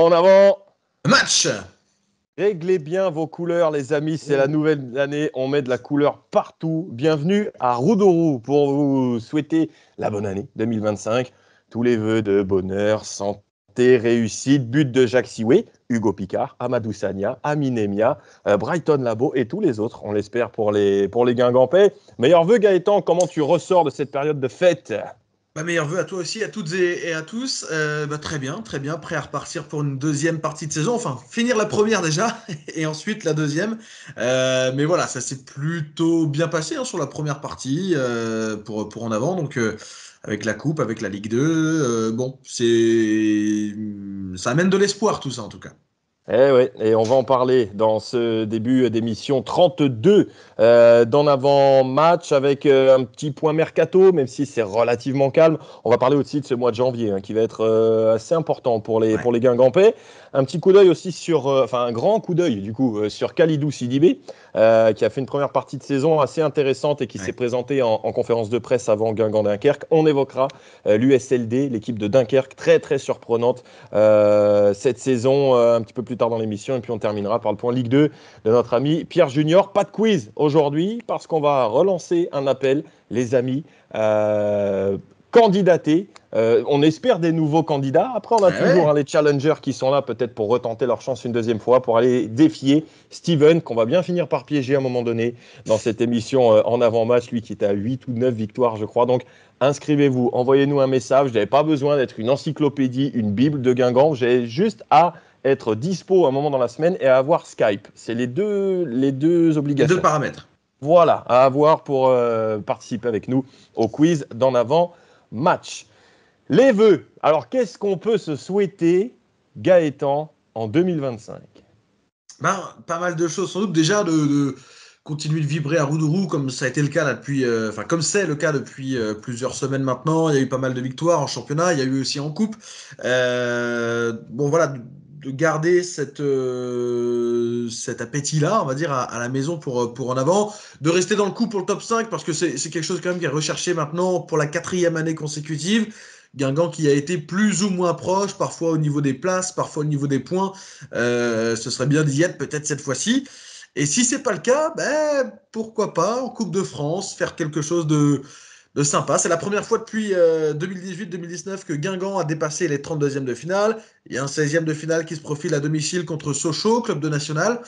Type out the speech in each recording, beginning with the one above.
En avant, Match! réglez bien vos couleurs, les amis. C'est la nouvelle année. On met de la couleur partout. Bienvenue à Roudourou pour vous souhaiter la bonne année 2025. Tous les vœux de bonheur, santé, réussite, but de Jacques Sioué, Hugo Picard, Amadou Sagna, Amine Emia, Brighton Labo et tous les autres. On l'espère pour les Guingampais. Meilleurs vœux, Gaëtan. Comment tu ressors de cette période de fête? Meilleurs vœux à toi aussi, à toutes et à tous. Très bien, très bien. Prêt à repartir pour une deuxième partie de saison. Enfin, finir la première déjà et ensuite la deuxième. Mais voilà, ça s'est plutôt bien passé sur la première partie pour en avant. Donc, avec la Coupe, avec la Ligue 2. Ça amène de l'espoir tout ça en tout cas. Eh ouais, et on va en parler dans ce début d'émission 32 d'en avant match avec un petit point mercato, même si c'est relativement calme. On va parler aussi de ce mois de janvier qui va être assez important pour les Guingampais. Un petit coup d'œil aussi sur, un grand coup d'œil du coup sur Khalidou Sidibé, qui a fait une première partie de saison assez intéressante et qui s'est présenté en conférence de presse avant Guingamp-Dunkerque. On évoquera l'USLD, l'équipe de Dunkerque, très très surprenante cette saison, un petit peu plus tard dans l'émission, et puis on terminera par le point Ligue 2 de notre ami Pierre Junior. Pas de quiz aujourd'hui parce qu'on va relancer un appel, les amis, candidater. On espère des nouveaux candidats. Après, on a toujours les challengers qui sont là peut-être pour retenter leur chance une deuxième fois, pour aller défier Steven, qu'on va bien finir par piéger à un moment donné dans cette émission en avant-match, lui qui est à 8 ou 9 victoires, je crois. Donc, inscrivez-vous, envoyez-nous un message. Vous n'avez pas besoin d'être une encyclopédie, une bible de Guingamp. J'ai juste à être dispo à un moment dans la semaine et à avoir Skype. C'est les deux obligations. Les deux paramètres. Voilà, à avoir pour participer avec nous au quiz d'en avant match. Les vœux. Alors, qu'est-ce qu'on peut se souhaiter, Gaëtan, en 2025? Pas mal de choses. Sans doute déjà de continuer de vibrer à Roudourou comme ça a été le cas là depuis, comme c'est le cas depuis plusieurs semaines maintenant. Il y a eu pas mal de victoires en championnat, il y a eu aussi en coupe. Voilà, de garder cet appétit-là, on va dire, à la maison pour en avant, de rester dans le coup pour le top 5 parce que c'est quelque chose quand même qui est recherché maintenant pour la 4e année consécutive. Guingamp qui a été plus ou moins proche, parfois au niveau des places, parfois au niveau des points. Ce serait bien d'y être peut-être cette fois-ci. Et si c'est pas le cas, pourquoi pas en Coupe de France faire quelque chose de sympa. C'est la première fois depuis 2018-2019 que Guingamp a dépassé les 32e de finale. Il y a un 16e de finale qui se profile à domicile contre Sochaux, club de national.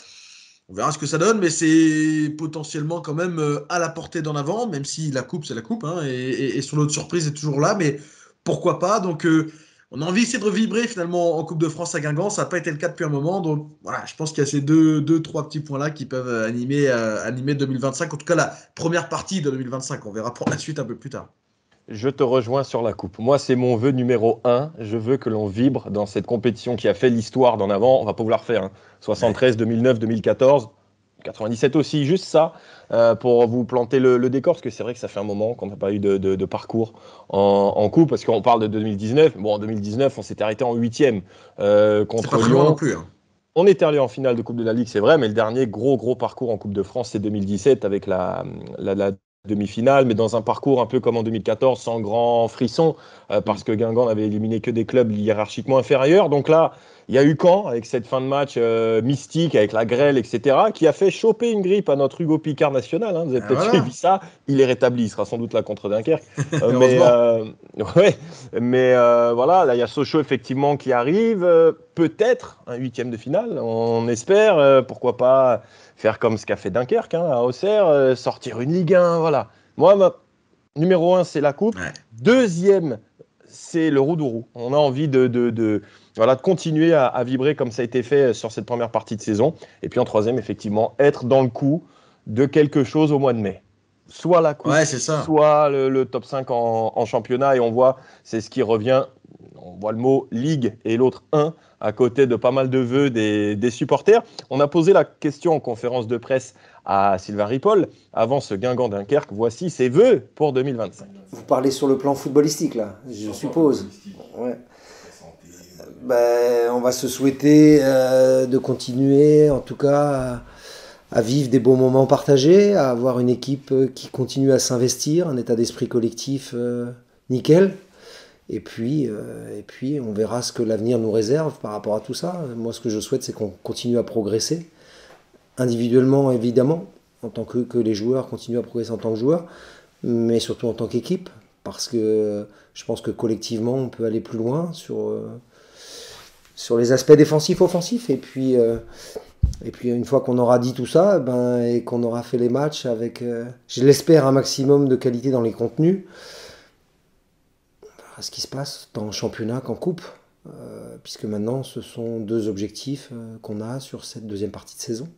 On verra ce que ça donne, mais c'est potentiellement quand même à la portée d'en avant, même si la coupe, c'est la coupe, et son lot de surprise est toujours là, mais pourquoi pas. Donc, on a envie d'essayer de vibrer finalement en Coupe de France à Guingamp. Ça n'a pas été le cas depuis un moment. Donc, voilà, je pense qu'il y a ces trois petits points-là qui peuvent animer 2025. En tout cas, la première partie de 2025. On verra pour la suite un peu plus tard. Je te rejoins sur la coupe. Moi, c'est mon vœu numéro 1. Je veux que l'on vibre dans cette compétition qui a fait l'histoire d'en avant. On va pas vous la refaire. 73, 2009, 2014, 97 aussi. Juste ça, pour vous planter le décor. Parce que c'est vrai que ça fait un moment qu'on n'a pas eu de parcours en coupe. Parce qu'on parle de 2019. Bon, en 2019, on s'était arrêté en 8e contre Lyon. Non plus, On était allé en finale de Coupe de la Ligue, c'est vrai, mais le dernier gros parcours en Coupe de France, c'est 2017 avec la demi-finale, mais dans un parcours un peu comme en 2014, sans grand frisson, parce que Guingamp n'avait éliminé que des clubs hiérarchiquement inférieurs. Donc là, il y a eu Caen, avec cette fin de match mystique, avec la grêle, etc., qui a fait choper une grippe à notre Hugo Picard national. Vous avez peut-être suivi ça. Il est rétabli, il sera sans doute là contre Dunkerque. Voilà, là, il y a Sochaux, effectivement, qui arrive. Peut-être un 8e de finale, on espère. Pourquoi pas faire comme ce qu'a fait Dunkerque à Auxerre, sortir une Ligue 1, voilà. Moi, numéro 1, c'est la Coupe. Deuxième, c'est le Roudourou. On a envie de continuer à vibrer comme ça a été fait sur cette première partie de saison. Et puis en troisième, effectivement, être dans le coup de quelque chose au mois de mai. Soit la Coupe, soit le top 5 en championnat. Et on voit, c'est ce qui revient, on voit le mot Ligue et l'autre 1 à côté de pas mal de vœux des supporters. On a posé la question en conférence de presse à Sylvain Ripoll avant ce Guingamp-Dunkerque. Voici ses vœux pour 2025. Vous parlez sur le plan footballistique, là, je suppose. Ouais. On va se souhaiter de continuer, en tout cas, à vivre des bons moments partagés, à avoir une équipe qui continue à s'investir, un état d'esprit collectif nickel. Et puis, on verra ce que l'avenir nous réserve par rapport à tout ça. Moi, ce que je souhaite, c'est qu'on continue à progresser, individuellement, évidemment, en tant que les joueurs continuent à progresser en tant que joueurs, mais surtout en tant qu'équipe, parce que je pense que collectivement, on peut aller plus loin sur les aspects défensifs, offensifs. Et puis une fois qu'on aura dit tout ça, et qu'on aura fait les matchs avec, je l'espère, un maximum de qualité dans les contenus, ce qui se passe tant en championnat qu'en coupe, puisque maintenant ce sont 2 objectifs qu'on a sur cette deuxième partie de saison.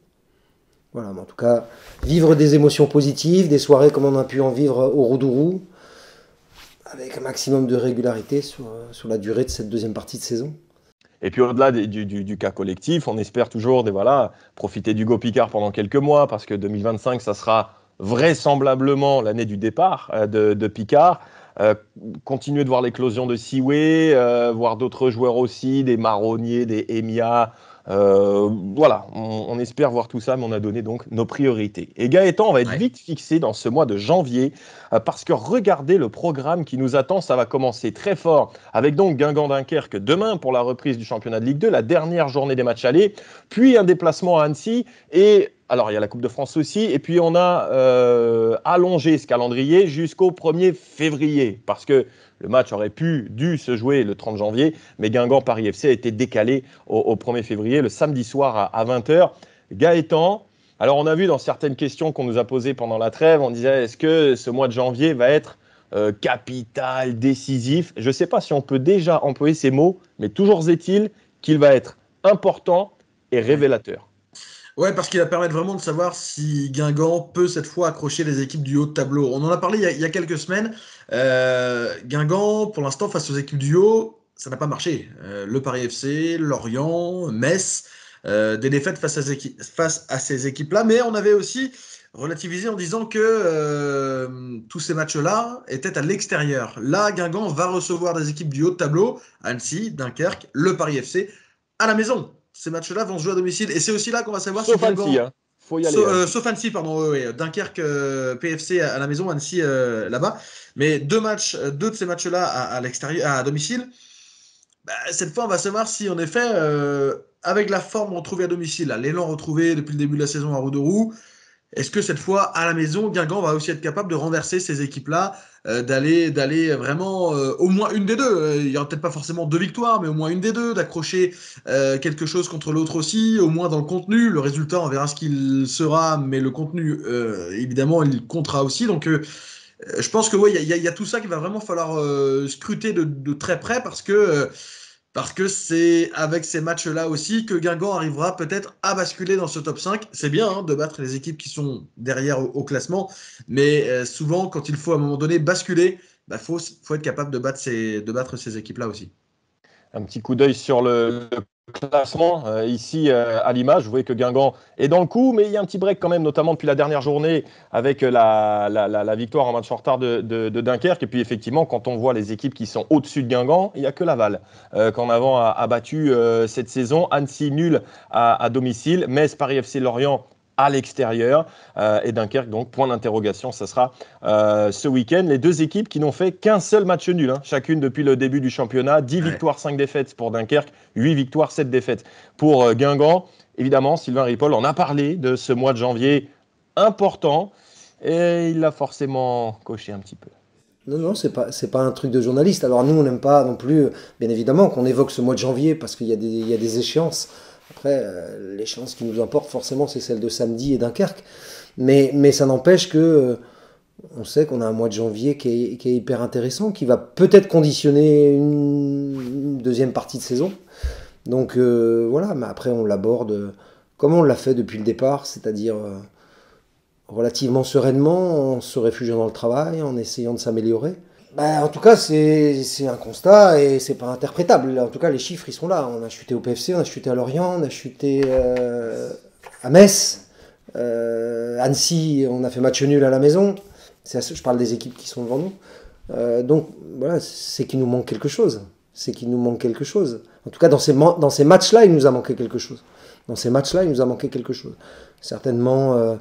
Voilà, mais en tout cas, vivre des émotions positives, des soirées comme on a pu en vivre au Roudourou, avec un maximum de régularité sur la durée de cette deuxième partie de saison. Et puis au-delà du cas collectif, on espère toujours profiter d'Hugo Picard pendant quelques mois, parce que 2025, ça sera vraisemblablement l'année du départ de Picard. Continuer de voir l'éclosion de Siwe, voir d'autres joueurs aussi, des Marronniers, des Emia. Voilà, on espère voir tout ça, mais on a donné donc nos priorités. Et Gaëtan, on va être vite fixé dans ce mois de janvier, parce que regardez le programme qui nous attend, ça va commencer très fort, avec donc Guingamp-Dunkerque demain pour la reprise du championnat de Ligue 2, la dernière journée des matchs allés, puis un déplacement à Annecy, et alors il y a la Coupe de France aussi, et puis on a allongé ce calendrier jusqu'au 1er février, parce que le match aurait dû se jouer le 30 janvier, mais Guingamp-Paris FC a été décalé au 1er février, le samedi soir à 20h. Gaëtan, alors on a vu dans certaines questions qu'on nous a posées pendant la trêve, on disait est-ce que ce mois de janvier va être capital, décisif? Je ne sais pas si on peut déjà employer ces mots, mais toujours est-il qu'il va être important et révélateur. Ouais, parce qu'il va permettre vraiment de savoir si Guingamp peut cette fois accrocher les équipes du haut de tableau. On en a parlé il y a quelques semaines. Guingamp, pour l'instant, face aux équipes du haut, ça n'a pas marché. Le Paris FC, Lorient, Metz, des défaites face à ces équipes-là. Mais on avait aussi relativisé en disant que tous ces matchs-là étaient à l'extérieur. Là, Guingamp va recevoir des équipes du haut de tableau, Annecy, Dunkerque, le Paris FC, à la maison. Ces matchs-là vont se jouer à domicile. Et c'est aussi là qu'on va savoir si Guingamp... Annecy, hein. Faut y aller. Sauf Annecy, pardon. Dunkerque, PFC à la maison, Annecy là-bas. Mais 2 de ces matchs-là à l'extérieur, à domicile. Cette fois, on va savoir si, en effet, avec la forme retrouvée à domicile, l'élan retrouvé depuis le début de la saison à Roudourou, est-ce que cette fois, à la maison, Guingamp va aussi être capable de renverser ces équipes-là, d'aller vraiment au moins une des deux. Il n'y aura peut-être pas forcément 2 victoires, mais au moins une des deux, d'accrocher quelque chose contre l'autre aussi, au moins dans le contenu. Le résultat, on verra ce qu'il sera, mais le contenu, évidemment, il comptera aussi. Donc, je pense que il y a tout ça qu'il va vraiment falloir scruter de très près, parce que c'est avec ces matchs-là aussi que Guingamp arrivera peut-être à basculer dans ce top 5. C'est bien de battre les équipes qui sont derrière au classement, mais souvent, quand il faut à un moment donné basculer, faut être capable de battre ces équipes-là aussi. Un petit coup d'œil sur le classement. Ici, à l'image, vous voyez que Guingamp est dans le coup, mais il y a un petit break quand même, notamment depuis la dernière journée, avec la victoire en match en retard de Dunkerque. Et puis effectivement, quand on voit les équipes qui sont au-dessus de Guingamp, il n'y a que Laval qu'en avant a battu cette saison. Annecy nul à domicile, Metz, Paris FC, Lorient à l'extérieur, et Dunkerque, donc point d'interrogation, ça sera ce week-end. Les 2 équipes qui n'ont fait qu'un seul match nul, chacune depuis le début du championnat, 10 victoires, 5 défaites pour Dunkerque, 8 victoires, 7 défaites pour Guingamp. Évidemment, Sylvain Ripoll en a parlé de ce mois de janvier important, et il l'a forcément coché un petit peu. Non, c'est pas un truc de journaliste. Alors nous, on n'aime pas non plus, bien évidemment, qu'on évoque ce mois de janvier, parce qu'il y a des échéances. Après, l'échéance qui nous importe forcément, c'est celle de samedi et Dunkerque. Mais ça n'empêche que on sait qu'on a un mois de janvier qui est hyper intéressant, qui va peut-être conditionner une deuxième partie de saison. Donc voilà, mais après on l'aborde comme on l'a fait depuis le départ, c'est-à-dire relativement sereinement, en se réfugiant dans le travail, en essayant de s'améliorer. En tout cas, c'est un constat et c'est pas interprétable. En tout cas, les chiffres, ils sont là. On a chuté au PFC, on a chuté à Lorient, on a chuté à Metz. Annecy, on a fait match nul à la maison. Je parle des équipes qui sont devant nous. Donc, voilà, c'est qu'il nous manque quelque chose. En tout cas, dans ces matchs-là, il nous a manqué quelque chose. Certainement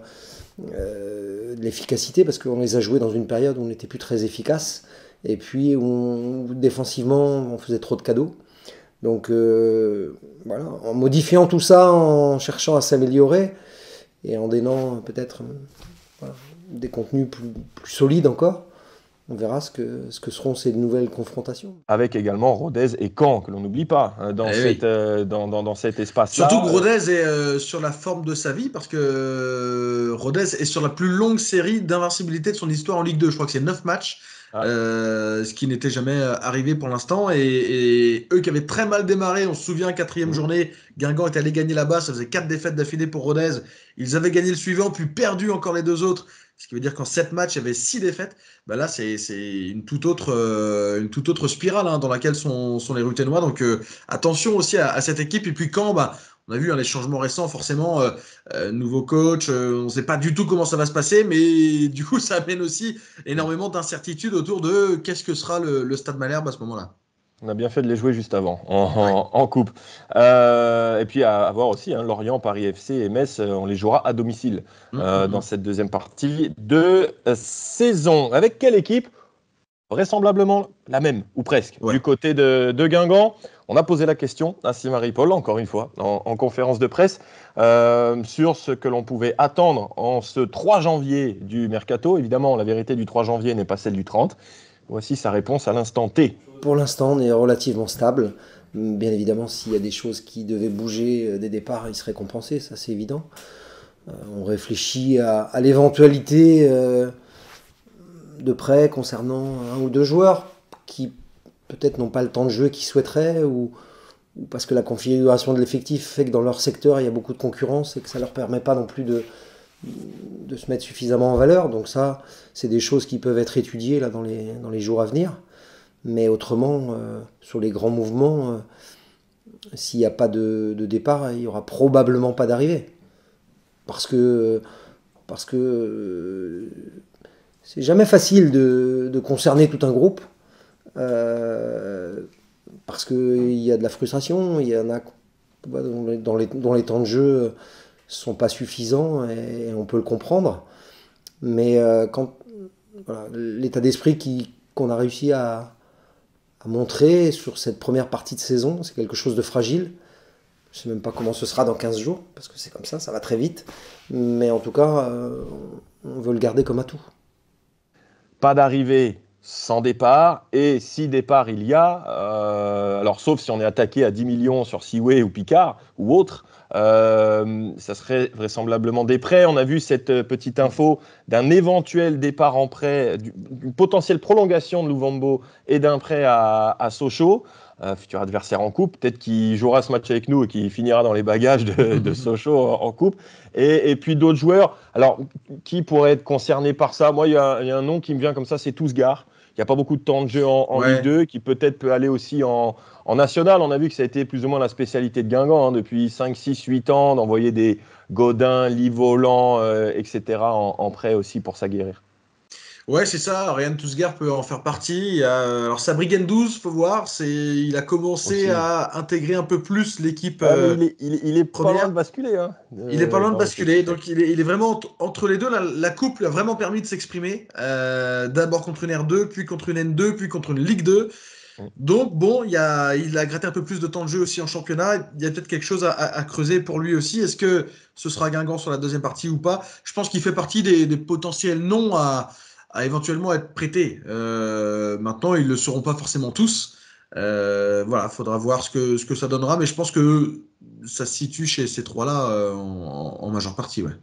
de l'efficacité, parce qu'on les a joués dans une période où on n'était plus très efficace. et puis défensivement, on faisait trop de cadeaux. Donc voilà, en modifiant tout ça, en cherchant à s'améliorer, et en donnant peut-être voilà, des contenus plus solides encore, on verra ce que seront ces nouvelles confrontations. Avec également Rodez et Caen, que l'on n'oublie pas, dans cet espace-là. Surtout que Rodez est sur la forme de sa vie, parce que Rodez est sur la plus longue série d'invincibilité de son histoire en Ligue 2. Je crois que c'est 9 matchs, ce qui n'était jamais arrivé pour l'instant. Et eux qui avaient très mal démarré, on se souvient, 4e journée, Guingamp est allé gagner là-bas, ça faisait 4 défaites d'affilée pour Rodez. Ils avaient gagné le suivant, puis perdu encore les 2 autres. Ce qui veut dire qu'en 7 matchs, il y avait 6 défaites. Bah là, c'est une toute autre spirale dans laquelle sont les Ruténois. Donc attention aussi à cette équipe. Et puis quand on a vu les changements récents, forcément, nouveau coach, on ne sait pas du tout comment ça va se passer, mais du coup, ça amène aussi énormément d'incertitudes autour de qu'est-ce que sera le Stade Malherbe à ce moment-là. On a bien fait de les jouer juste avant, en coupe. Et puis à voir aussi, Lorient, Paris FC et Metz, on les jouera à domicile dans cette deuxième partie de saison. Avec quelle équipe ? Vraisemblablement la même, ou presque. Du côté de Guingamp, on a posé la question à Simari Paul, encore une fois, en conférence de presse, sur ce que l'on pouvait attendre en ce 3 janvier du Mercato. Évidemment, la vérité du 3 janvier n'est pas celle du 30. Voici sa réponse à l'instant T. Pour l'instant, on est relativement stable. Bien évidemment, s'il y a des choses qui devaient bouger des départs, ils seraient compensés, ça c'est évident. On réfléchit à l'éventualité de prêt concernant 1 ou 2 joueurs qui peut-être n'ont pas le temps de jeu qu'ils souhaiteraient, ou parce que la configuration de l'effectif fait que dans leur secteur, il y a beaucoup de concurrence et que ça ne leur permet pas non plus de se mettre suffisamment en valeur. Donc ça, c'est des choses qui peuvent être étudiées là, dans les jours à venir. Mais autrement, sur les grands mouvements, s'il n'y a pas de départ, il n'y aura probablement pas d'arrivée. Parce que c'est jamais facile de concerner tout un groupe. Parce qu'il y a de la frustration, il y en a dont les temps de jeu ne sont pas suffisants, et on peut le comprendre. Mais l'état d'esprit qu'on a réussi à montrer sur cette première partie de saison, c'est quelque chose de fragile. Je ne sais même pas comment ce sera dans 15 jours, parce que c'est comme ça va très vite. Mais en tout cas, on veut le garder comme atout. Pas d'arrivée sans départ, et si départ il y a, alors sauf si on est attaqué à 10 millions sur Siway ou Picard ou autre, ça serait vraisemblablement des prêts. On a vu cette petite info d'un éventuel départ en prêt, d'une potentielle prolongation de Louvambo et d'un prêt à Sochaux, futur adversaire en coupe, peut-être qu'il jouera ce match avec nous et qu'il finira dans les bagages de Sochaux en coupe. Et puis d'autres joueurs, alors qui pourraient être concernés par ça ? Moi, il y a un nom qui me vient comme ça, c'est Tousgar. Il n'y a pas beaucoup de temps de jeu en Ligue 2, qui peut-être peut aller aussi en National. On a vu que ça a été plus ou moins la spécialité de Guingamp depuis 5, 6, 8 ans, d'envoyer des Godin, Livolan, etc. en prêt aussi pour s'aguerrir. Ouais, c'est ça. Ryan Tousgar peut en faire partie. Alors Sabri Gendouzi, faut voir. Il a commencé aussi à intégrer un peu plus l'équipe. Il est pas loin de basculer. Il est pas loin de basculer. Donc il est vraiment entre les deux. La coupe lui a vraiment permis de s'exprimer. D'abord contre une R2, puis contre une N2, puis contre une Ligue 2. Donc bon, il a gratté un peu plus de temps de jeu aussi en championnat. Il y a peut-être quelque chose à creuser pour lui aussi. Est-ce que ce sera Guingamp sur la deuxième partie ou pas ? Je pense qu'il fait partie des potentiels noms à éventuellement être prêtés. Maintenant, ils ne le seront pas forcément tous. Voilà, faudra voir ce que ça donnera. Mais je pense que ça se situe chez ces trois-là en majeure partie. Ouais.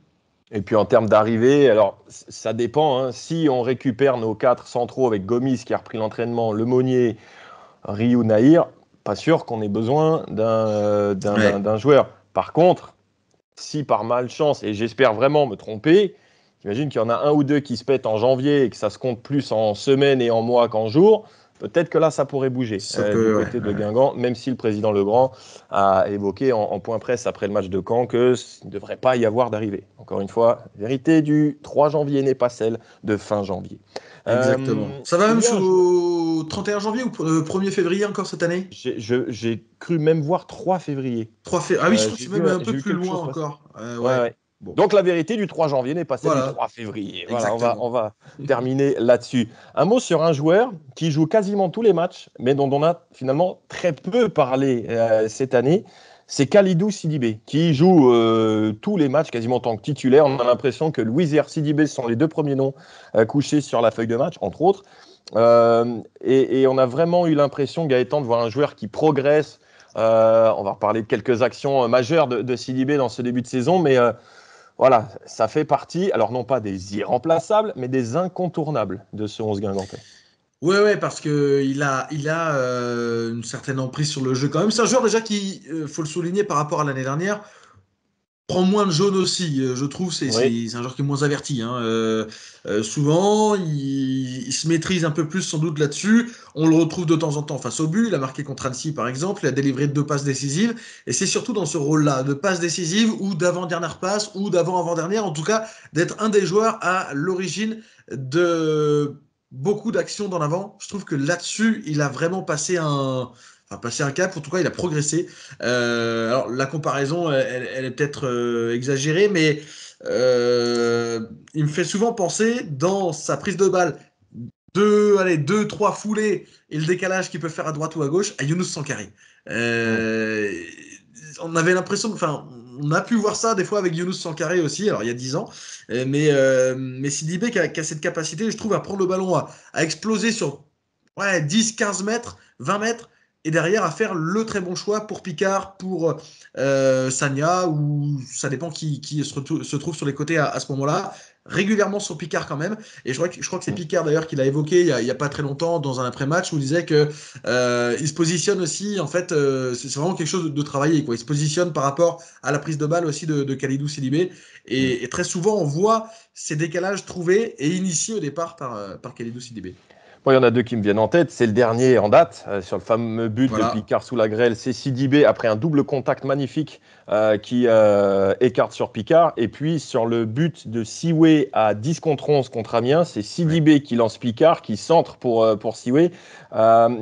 Et puis en termes d'arrivée, alors ça dépend. Si on récupère nos 4 centraux avec Gomis qui a repris l'entraînement, Lemonnier, Ryu, Nahir, pas sûr qu'on ait besoin d'un joueur. Par contre, si par malchance, et j'espère vraiment me tromper, j'imagine qu'il y en a 1 ou 2 qui se pètent en janvier et que ça se compte plus en semaines et en mois qu'en jours. Peut-être que là, ça pourrait bouger du côté de Guingamp, même si le président Legrand a évoqué en point presse après le match de Caen qu'il ne devrait pas y avoir d'arrivée. Encore une fois, la vérité du 3 janvier n'est pas celle de fin janvier. Exactement. Ça va même jusqu'au 31 janvier ou 1er février encore cette année ? J'ai cru même voir 3 février. 3 février. Ah oui, je crois que c'est même un peu plus loin encore. Ouais. Bon. Donc la vérité du 3 janvier n'est pas celle Voilà. du 3 février. Voilà, Exactement. on va terminer là-dessus. Un mot sur un joueur qui joue quasiment tous les matchs, mais dont on a finalement très peu parlé cette année. C'est Kalidou Sidibé, qui joue tous les matchs quasiment en tant que titulaire. On a l'impression que Louisière Sidibé sont les deux premiers noms couchés sur la feuille de match, entre autres. Et on a vraiment eu l'impression, Gaëtan, de voir un joueur qui progresse. On va reparler de quelques actions majeures de Sidibé dans ce début de saison, mais voilà, ça fait partie, alors non pas des irremplaçables, mais des incontournables de ce 11 guingampais. Ouais, parce que il a une certaine emprise sur le jeu quand même. C'est un joueur déjà qui, faut le souligner par rapport à l'année dernière, prend moins de jaunes aussi. Je trouve Oui. c'est un joueur qui est moins averti. Hein. Souvent, il se maîtrise un peu plus sans doute là-dessus. On le retrouve de temps en temps face au but. Il a marqué contre Annecy par exemple. Il a délivré 2 passes décisives. Et c'est surtout dans ce rôle-là, de passes décisives ou d'avant-dernière passe ou d'avant-avant-dernière. En tout cas, d'être un des joueurs à l'origine de beaucoup d'actions dans l'avant. Je trouve que là-dessus, il a vraiment passé un cap. En tout cas, il a progressé. Alors, la comparaison, elle est peut-être exagérée, mais il me fait souvent penser, dans sa prise de balle, deux, trois foulées et le décalage qu'il peut faire à droite ou à gauche, à Younous Sankharé. On avait l'impression, enfin, on a pu voir ça des fois avec Younous Sankharé aussi, alors il y a 10 ans, mais Sidibé qui a cette capacité, je trouve, à prendre le ballon, à exploser sur 10, 15 mètres, 20 mètres, et derrière à faire le très bon choix pour Picard, pour Sagna, ou ça dépend qui se trouve sur les côtés à ce moment-là, régulièrement sur Picard quand même. Et je crois que c'est Picard d'ailleurs qui l'a évoqué il y a pas très longtemps dans un après-match où il disait que il se positionne aussi, en fait, c'est vraiment quelque chose de travailler, quoi. Il se positionne par rapport à la prise de balle aussi de Kalidou Sidibé. Et très souvent, on voit ces décalages trouvés et initiés au départ par Kalidou Sidibé. Bon, il y en a deux qui me viennent en tête. C'est le dernier en date, sur le fameux but de Voilà. Picard sous la grêle. C'est Sidibé, après un double contact magnifique, qui écarte sur Picard. Et puis, sur le but de Siwe à 10 contre 11 contre Amiens, c'est Sidibé qui lance Picard, qui centre pour Siwe.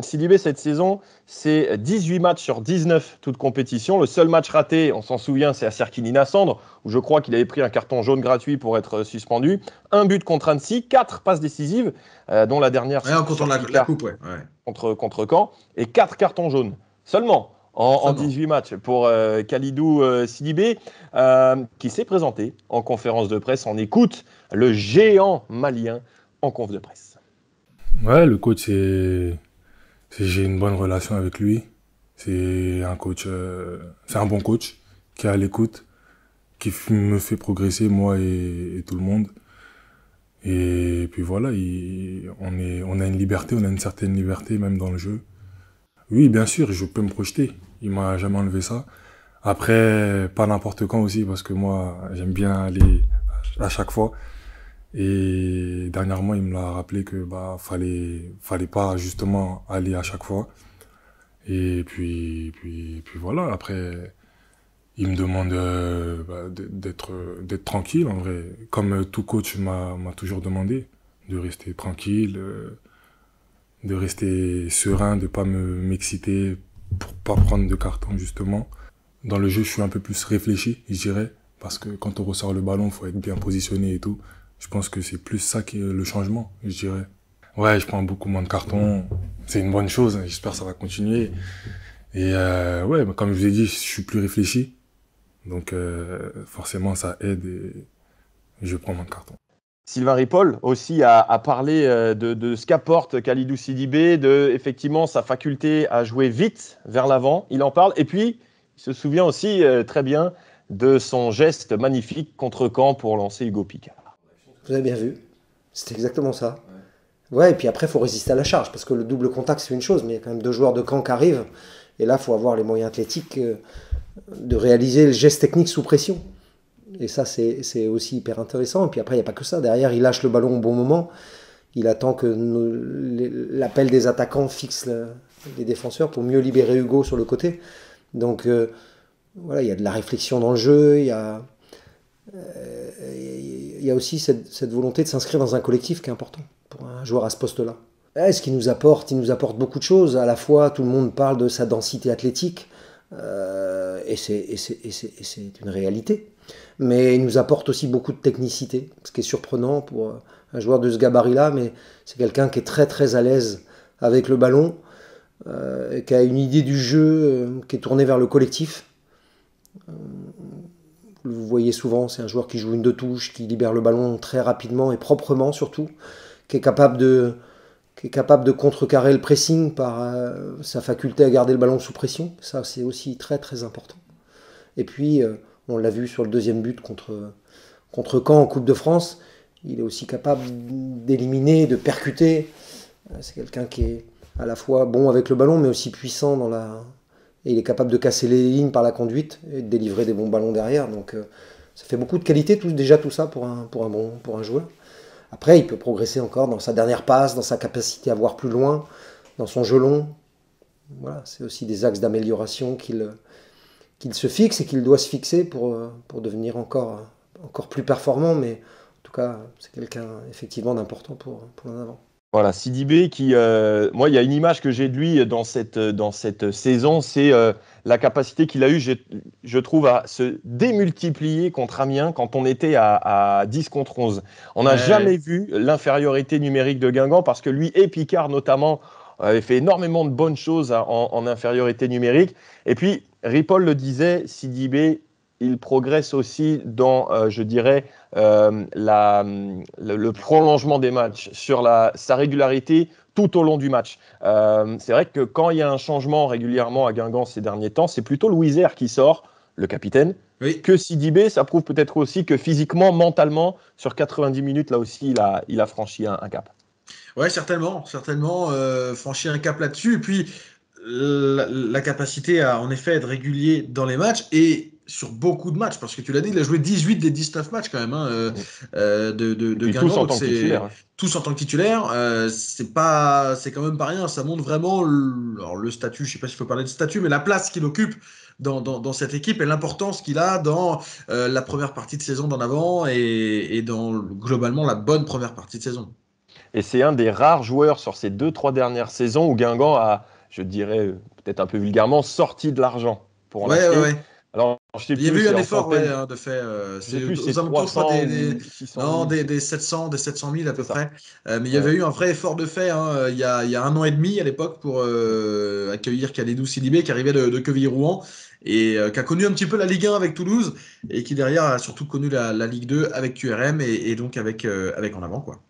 Sidibé, cette saison, c'est 18 matchs sur 19, toute compétition. Le seul match raté, on s'en souvient, c'est à Serquinina-Sandre, où je crois qu'il avait pris un carton jaune gratuit pour être suspendu. Un but contre Annecy, 4 passes décisives, dont la dernière Ouais, en comptant sur la Picard coupe, ouais. contre Caen, et 4 cartons jaunes seulement en Seulement. 18 matchs pour Kalidou Sidibé, qui s'est présenté en conférence de presse. On écoute le géant malien en conf de presse. Ouais, le coach, j'ai une bonne relation avec lui. C'est un coach, c'est un bon coach qui est à l'écoute, qui me fait progresser, moi et tout le monde. Et puis voilà, on a une liberté, on a une certaine liberté même dans le jeu. Oui, bien sûr, je peux me projeter. Il m'a jamais enlevé ça. Après, pas n'importe quand aussi, parce que moi, j'aime bien aller à chaque fois. Et dernièrement, il me l'a rappelé que fallait pas justement aller à chaque fois. Et puis voilà. Après, il me demande d'être tranquille en vrai, comme tout coach m'a toujours demandé, de rester tranquille, de rester serein, de pas m'exciter pour pas prendre de carton justement. Dans le jeu, je suis un peu plus réfléchi, je dirais, parce que quand on ressort le ballon, faut être bien positionné et tout. Je pense que c'est plus ça qui est le changement, je dirais. Ouais, je prends beaucoup moins de cartons. C'est une bonne chose, j'espère que ça va continuer. Et ouais, comme je vous ai dit, je suis plus réfléchi. Donc forcément, ça aide et je prends moins de cartons. Sylvain Ripoll aussi a parlé de ce qu'apporte Kalidou Sidibé, de effectivement sa faculté à jouer vite vers l'avant. Il en parle. Et puis, il se souvient aussi très bien de son geste magnifique contre Caen pour lancer Hugo Picard. Vous avez bien vu. C'était exactement ça. Ouais, et puis après, il faut résister à la charge, parce que le double contact, c'est une chose, mais il y a quand même 2 joueurs de Caen qui arrivent. Et là, il faut avoir les moyens athlétiques de réaliser le geste technique sous pression. Et ça, c'est aussi hyper intéressant. Et puis après, il n'y a pas que ça. Derrière, il lâche le ballon au bon moment. Il attend que l'appel des attaquants fixe les défenseurs pour mieux libérer Hugo sur le côté. Donc, voilà, il y a de la réflexion dans le jeu. Il y a aussi cette volonté de s'inscrire dans un collectif qui est important pour un joueur à ce poste-là. Ce qu'il nous apporte, il nous apporte beaucoup de choses. À la fois, tout le monde parle de sa densité athlétique. Et c'est une réalité. Mais il nous apporte aussi beaucoup de technicité, ce qui est surprenant pour un joueur de ce gabarit-là, mais c'est quelqu'un qui est très très à l'aise avec le ballon, qui a une idée du jeu qui est tournée vers le collectif. Vous voyez souvent, c'est un joueur qui joue une deux touches, qui libère le ballon très rapidement et proprement surtout, qui est capable de contrecarrer le pressing par sa faculté à garder le ballon sous pression. Ça, c'est aussi très très important. Et puis, on l'a vu sur le deuxième but contre Caen en Coupe de France, il est aussi capable d'éliminer, de percuter. C'est quelqu'un qui est à la fois bon avec le ballon, mais aussi puissant et il est capable de casser les lignes par la conduite et de délivrer des bons ballons derrière. Donc, ça fait beaucoup de qualité, déjà tout ça pour un joueur. Après, il peut progresser encore dans sa dernière passe, dans sa capacité à voir plus loin, dans son jeu long. Voilà, c'est aussi des axes d'amélioration qu'il se fixe et qu'il doit se fixer pour devenir encore plus performant. Mais en tout cas, c'est quelqu'un effectivement d'important pour l'en avant. Voilà, Sidibé qui, moi, il y a une image que j'ai de lui dans cette saison, c'est la capacité qu'il a eue, je trouve, à se démultiplier contre Amiens quand on était à 10 contre 11. On n'a jamais vu l'infériorité numérique de Guingamp parce que lui et Picard notamment avaient fait énormément de bonnes choses en infériorité numérique. Et puis, Ripoll le disait, Sidibé, il progresse aussi dans, je dirais, le prolongement des matchs, sur sa régularité tout au long du match. C'est vrai que quand il y a un changement régulièrement à Guingamp ces derniers temps, c'est plutôt Louisère qui sort, le capitaine, que Sidibé. Ça prouve peut-être aussi que physiquement, mentalement, sur 90 minutes, là aussi, il a franchi un cap. Ouais, certainement, franchi un cap là-dessus. Et puis, la capacité à, en effet, être régulier dans les matchs et sur beaucoup de matchs, parce que tu l'as dit, il a joué 18 des 19 matchs quand même de Guingamp. Tous en tant que titulaire. Tous en tant que titulaire, c'est quand même pas rien. Ça montre vraiment le statut, je sais pas s'il faut parler de statut, mais la place qu'il occupe dans cette équipe et l'importance qu'il a dans la première partie de saison d'en avant et dans globalement la bonne première partie de saison. Et c'est un des rares joueurs sur ces 2-3 dernières saisons où Guingamp a, je dirais peut-être un peu vulgairement, sorti de l'argent pour en l'acheter. Ouais. Alors, il y avait eu un effort, de fait. C'est aux alentours des 700 000 à peu près. Mais il y avait eu un vrai effort de fait il y a 1 an et demi à l'époque pour accueillir Khalidou Sidibé qui arrivait de Quevilly-Rouen et qui a connu un petit peu la Ligue 1 avec Toulouse et qui derrière a surtout connu la Ligue 2 avec QRM et donc avec En Avant, quoi.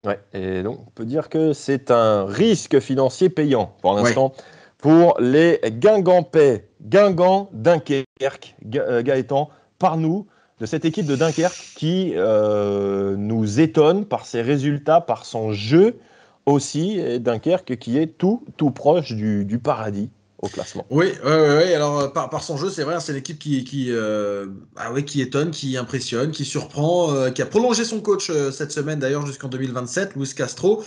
Ouais, et donc on peut dire que c'est un risque financier payant pour l'instant pour les Guingampais. Guingamp, Dunkerque, Gaëtan, parle-nous de cette équipe de Dunkerque qui nous étonne par ses résultats, par son jeu aussi, et Dunkerque qui est tout proche du paradis au classement. Oui. Alors par son jeu, c'est vrai, c'est l'équipe qui étonne, qui impressionne, qui surprend, qui a prolongé son coach cette semaine d'ailleurs jusqu'en 2027, Luis Castro.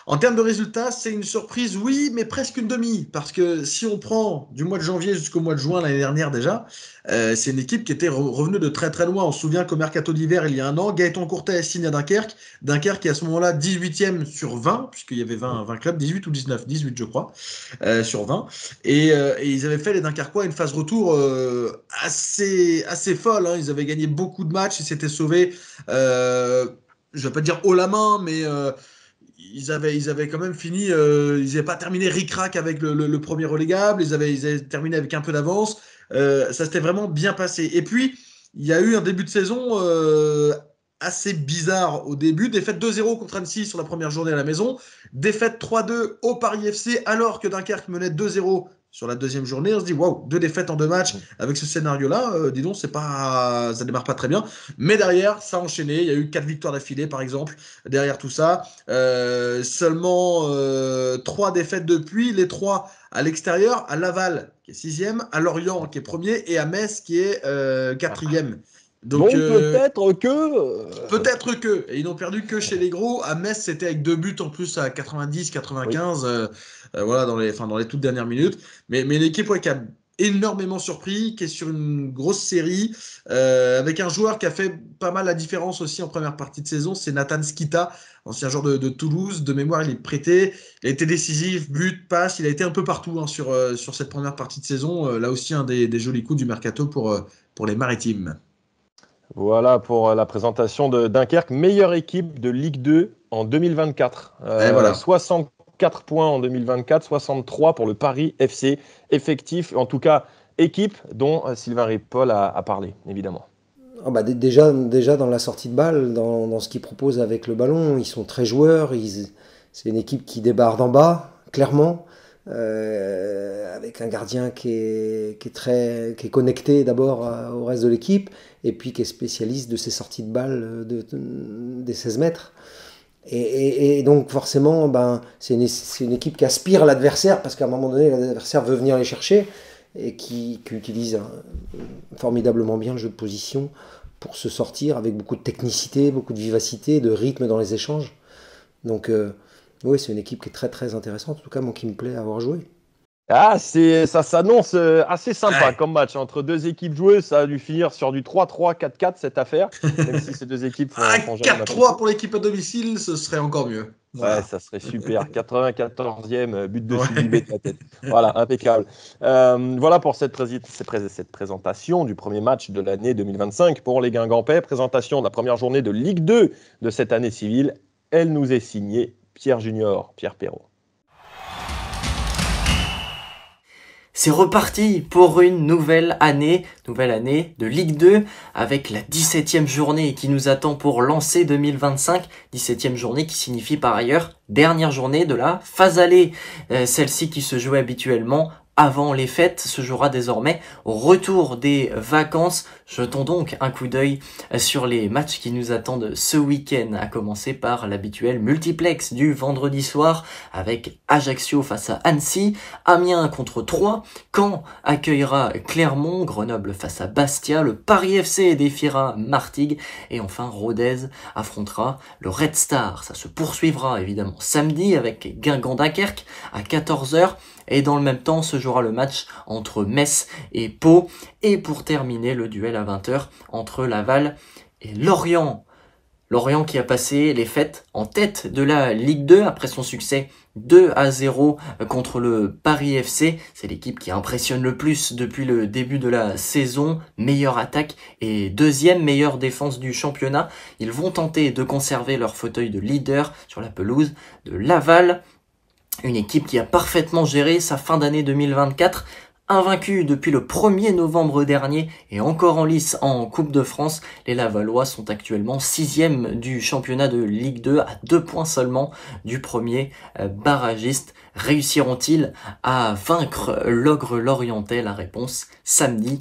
En termes de résultats, c'est une surprise, oui, mais presque une demi. Parce que si on prend du mois de janvier jusqu'au mois de juin l'année dernière déjà, c'est une équipe qui était revenue de très très loin. On se souvient qu'au mercato d'hiver, il y a 1 an, Gaëtan Courtet signe à Dunkerque. Dunkerque est à ce moment-là 18e sur 20, puisqu'il y avait 20 clubs, 18 ou 19, 18 je crois, sur 20. Et ils avaient fait, les Dunkerquois, une phase retour assez folle. Ils avaient gagné beaucoup de matchs, ils s'étaient sauvés, je ne vais pas dire haut la main, mais... Ils avaient quand même fini, ils n'avaient pas terminé ric-rac avec le premier relégable, ils avaient terminé avec un peu d'avance, ça s'était vraiment bien passé. Et puis, il y a eu un début de saison assez bizarre au début, défaite 2-0 contre Annecy sur la première journée à la maison, défaite 3-2 au Paris FC alors que Dunkerque menait 2-0 sur la deuxième journée. On se dit waouh, 2 défaites en 2 matchs avec ce scénario-là, dis donc, ça démarre pas très bien. Mais derrière, ça a enchaîné. Il y a eu 4 victoires d'affilée, par exemple. Derrière tout ça, seulement 3 défaites depuis, les 3 à l'extérieur, à Laval qui est 6e, à Lorient qui est 1er et à Metz qui est 4e. Donc peut-être que. Et ils n'ont perdu que chez les gros. À Metz, c'était avec 2 buts en plus à 90, 95. Voilà, dans les toutes dernières minutes. Mais l'équipe qui a énormément surpris, qui est sur une grosse série, avec un joueur qui a fait pas mal la différence aussi en première partie de saison, c'est Nathan Skita, ancien joueur de Toulouse. De mémoire, il est prêté, il a été décisif, but, passe, il a été un peu partout sur cette première partie de saison. Là aussi, un des jolis coups du mercato pour les Maritimes. Voilà pour la présentation de Dunkerque, meilleure équipe de Ligue 2 en 2024. Voilà. 64 points en 2024, 63 pour le Paris FC. Effectif, en tout cas équipe dont Sylvain Ripoll a parlé, évidemment. Déjà dans la sortie de balle, dans ce qu'ils proposent avec le ballon, ils sont très joueurs. C'est une équipe qui débarre d'en bas, clairement, avec un gardien qui est connecté d'abord au reste de l'équipe, et puis qui est spécialiste de ses sorties de balle des 16 mètres. Et donc forcément, c'est une équipe qui aspire à l'adversaire, parce qu'à un moment donné, l'adversaire veut venir les chercher, et qui utilise formidablement bien le jeu de position pour se sortir avec beaucoup de technicité, beaucoup de vivacité, de rythme dans les échanges. Donc oui, c'est une équipe qui est très très intéressante, en tout cas moi qui me plaît à avoir joué. Ah, ça s'annonce assez sympa comme match entre deux équipes joueuses. Ça a dû finir sur du 3-3, 4-4 cette affaire, même si ces deux équipes font 4-3 pour l'équipe à domicile, ce serait encore mieux. Voilà. Ouais, ça serait super. 94e but de Sylvie de la tête. Voilà, impeccable. Voilà pour cette présentation du premier match de l'année 2025 pour les Guingampais. Présentation de la première journée de Ligue 2 de cette année civile. Elle nous est signée Pierre Perrault. C'est reparti pour une nouvelle année de Ligue 2 avec la 17e journée qui nous attend pour lancer 2025. 17e journée qui signifie par ailleurs dernière journée de la phase aller. Celle-ci qui se jouait habituellement avant les fêtes se jouera désormais au retour des vacances. Jetons donc un coup d'œil sur les matchs qui nous attendent ce week-end, à commencer par l'habituel multiplex du vendredi soir avec Ajaccio face à Annecy, Amiens contre Troyes, Caen accueillera Clermont, Grenoble face à Bastia, le Paris FC défiera Martigues et enfin Rodez affrontera le Red Star. Ça se poursuivra évidemment samedi avec Guingamp-Dunkerque à 14h. Et dans le même temps, se jouera le match entre Metz et Pau. Et pour terminer, le duel à 20h entre Laval et Lorient. Lorient qui a passé les fêtes en tête de la Ligue 2 après son succès 2-0 contre le Paris FC. C'est l'équipe qui impressionne le plus depuis le début de la saison. Meilleure attaque et deuxième meilleure défense du championnat. Ils vont tenter de conserver leur fauteuil de leader sur la pelouse de Laval. Une équipe qui a parfaitement géré sa fin d'année 2024, invaincue depuis le 1er novembre dernier et encore en lice en Coupe de France. Les Lavallois sont actuellement 6e du championnat de Ligue 2 à 2 points seulement du premier barragiste. Réussiront-ils à vaincre l'Ogre Lorientais? La réponse samedi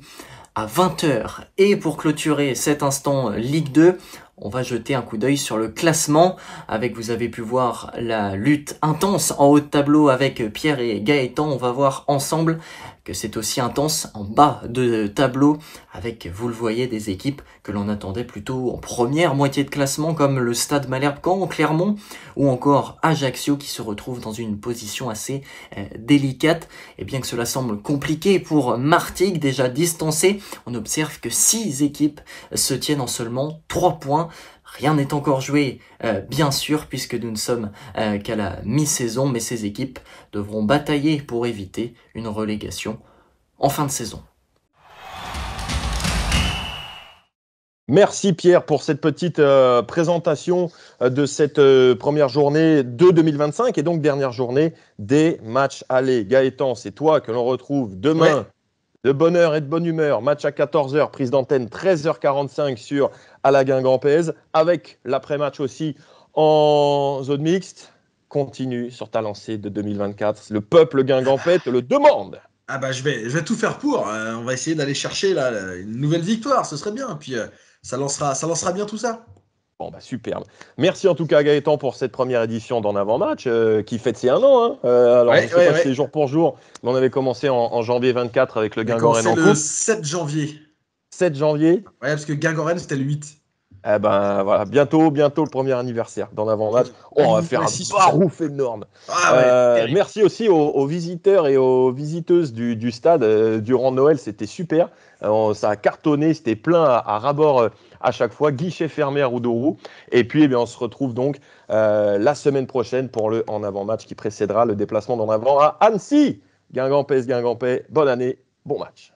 à 20h. Et pour clôturer cet instant Ligue 2, on va jeter un coup d'œil sur le classement vous avez pu voir la lutte intense en haut de tableau avec Pierre et Gaëtan. On va voir ensemble que c'est aussi intense en bas de tableau avec, vous le voyez, des équipes que l'on attendait plutôt en première moitié de classement comme le Stade Malherbe-Caen, Clermont ou encore Ajaccio qui se retrouve dans une position assez délicate. Et bien que cela semble compliqué pour Martigues, déjà distancé, on observe que 6 équipes se tiennent en seulement 3 points. Rien n'est encore joué, bien sûr, puisque nous ne sommes qu'à la mi-saison, mais ces équipes devront batailler pour éviter une relégation en fin de saison. Merci Pierre pour cette petite présentation de cette première journée de 2025 et donc dernière journée des matchs allés. Gaëtan, c'est toi que l'on retrouve demain. Ouais. De bonne heure et de bonne humeur, match à 14h, prise d'antenne 13h45 sur à la Guingampaise, avec l'après-match aussi en zone mixte. Continue sur ta lancée de 2024. Le peuple guingampais te le demande. Je vais tout faire pour. On va essayer d'aller chercher une nouvelle victoire, ce serait bien. Puis ça lancera bien tout ça. Bon, superbe. Merci en tout cas Gaëtan pour cette première édition d'En Avant Match qui fête ses 1 an. Alors, je ne sais pas si c'est jour pour jour, mais on avait commencé en janvier 24 avec le Guingamp-Rennes en coupe. Le 7 janvier. 7 janvier. Ouais, parce que Guingamp-Rennes, c'était le 8. Eh ben voilà, bientôt le premier anniversaire dans l'avant-match. On va faire un barouf énorme. Merci aussi aux visiteurs et aux visiteuses du stade durant Noël, c'était super. Ça a cartonné, c'était plein à ras-bord à chaque fois, guichet fermé à Roudourou. Et puis eh bien, on se retrouve donc la semaine prochaine pour le en avant-match qui précédera le déplacement d'en avant à Annecy. Guingamp, PS Guingampais, bonne année, bon match.